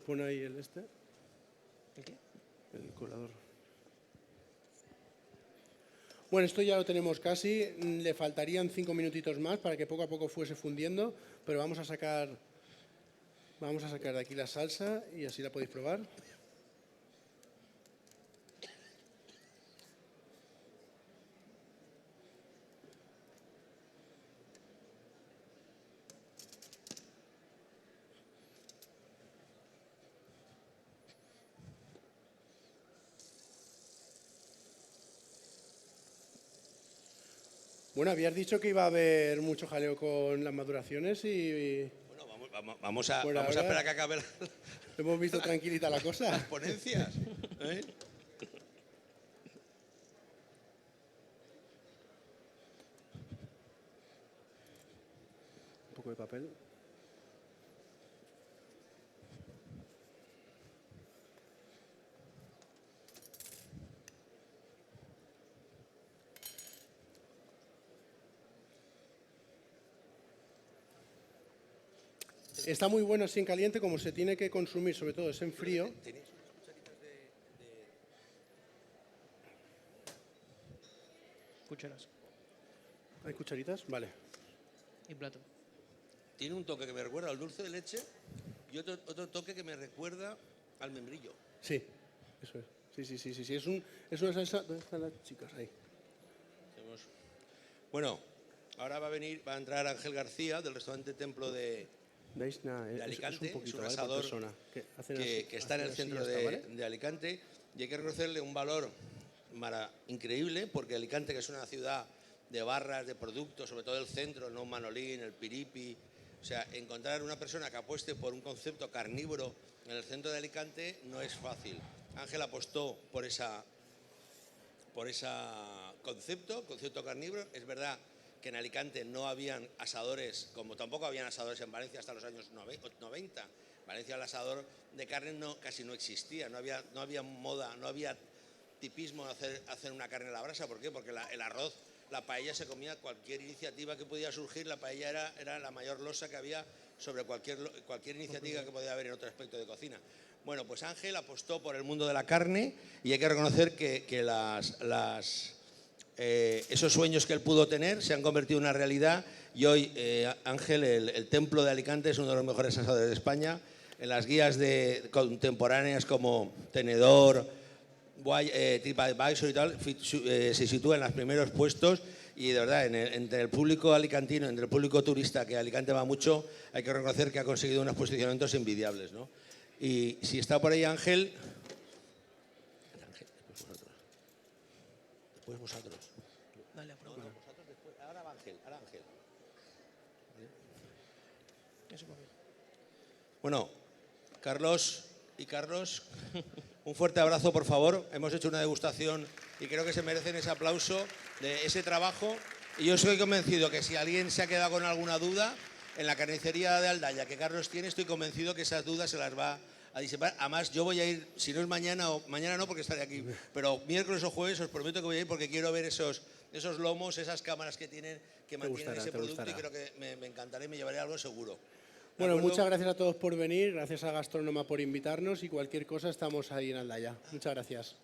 Pon ahí el este. ¿El qué? El colador. Bueno, esto ya lo tenemos casi. Le faltarían 5 minutitos más para que poco a poco fuese fundiendo, pero vamos a sacar de aquí la salsa y así la podéis probar. Bueno, habías dicho que iba a haber mucho jaleo con las maduraciones y Bueno, vamos a Por ahora- esperar a que acabe hemos visto tranquilita la cosa. las ponencias. ¿Eh? Un poco de papel. Está muy bueno así en caliente, como se tiene que consumir, sobre todo es en frío. ¿Tenéis unas cucharitas de...? Cucharas ¿Hay cucharitas? Vale. y plato. Tiene un toque que me recuerda al dulce de leche y otro toque que me recuerda al membrillo. Sí, eso es. Sí. Es una salsa. ¿Dónde están las chicas? Ahí. Bueno, ahora va a entrar Ángel García del restaurante Templo de ¿Veis? Nada, de Alicante, es un poquito, es un ¿vale? Por asador persona. que está en el centro ya está, ¿vale? de Alicante, y hay que reconocerle un valor increíble, porque Alicante, que es una ciudad de barras, de productos, sobre todo el centro, no Manolín, el Piripi, o sea, encontrar una persona que apueste por un concepto carnívoro en el centro de Alicante no es fácil. Ángel apostó por ese concepto carnívoro. Es verdad que en Alicante no habían asadores, como tampoco habían asadores en Valencia hasta los años 90. En Valencia el asador de carne casi no existía, no había moda, no había tipismo de hacer una carne a la brasa. ¿Por qué? Porque el arroz, la paella se comía, cualquier iniciativa que pudiera surgir, la paella era la mayor losa que había sobre cualquier iniciativa que podía haber en otro aspecto de cocina. Bueno, pues Ángel apostó por el mundo de la carne y hay que reconocer que esos sueños que él pudo tener se han convertido en una realidad, y hoy Ángel, el Templo de Alicante, es uno de los mejores asadores de España. En las guías contemporáneas como Tenedor, TripAdvisor y tal, se sitúa en los primeros puestos, y de verdad, entre el público alicantino, entre el público turista, que a Alicante va mucho, hay que reconocer que ha conseguido unos posicionamientos envidiables, ¿no? Y si está por ahí Ángel, después vosotros. Dale, a probar. Vosotros después. Ahora va Ángel. Eso para mí. Bueno, Carlos, un fuerte abrazo, por favor. Hemos hecho una degustación y creo que se merecen ese aplauso de ese trabajo. Y yo soy convencido que si alguien se ha quedado con alguna duda, en la carnicería de Aldaya que Carlos tiene, estoy convencido que esas dudas se las va a disipar. Además, yo voy a ir, si no es mañana, o mañana no porque estaré aquí, pero miércoles o jueves os prometo que voy a ir porque quiero ver esos lomos, esas cámaras que tienen, que mantienen ese producto, y creo que me encantará y me llevaré algo seguro. Bueno, muchas gracias a todos por venir, gracias a Gastrónoma por invitarnos, y cualquier cosa estamos ahí en Aldaya. Muchas gracias.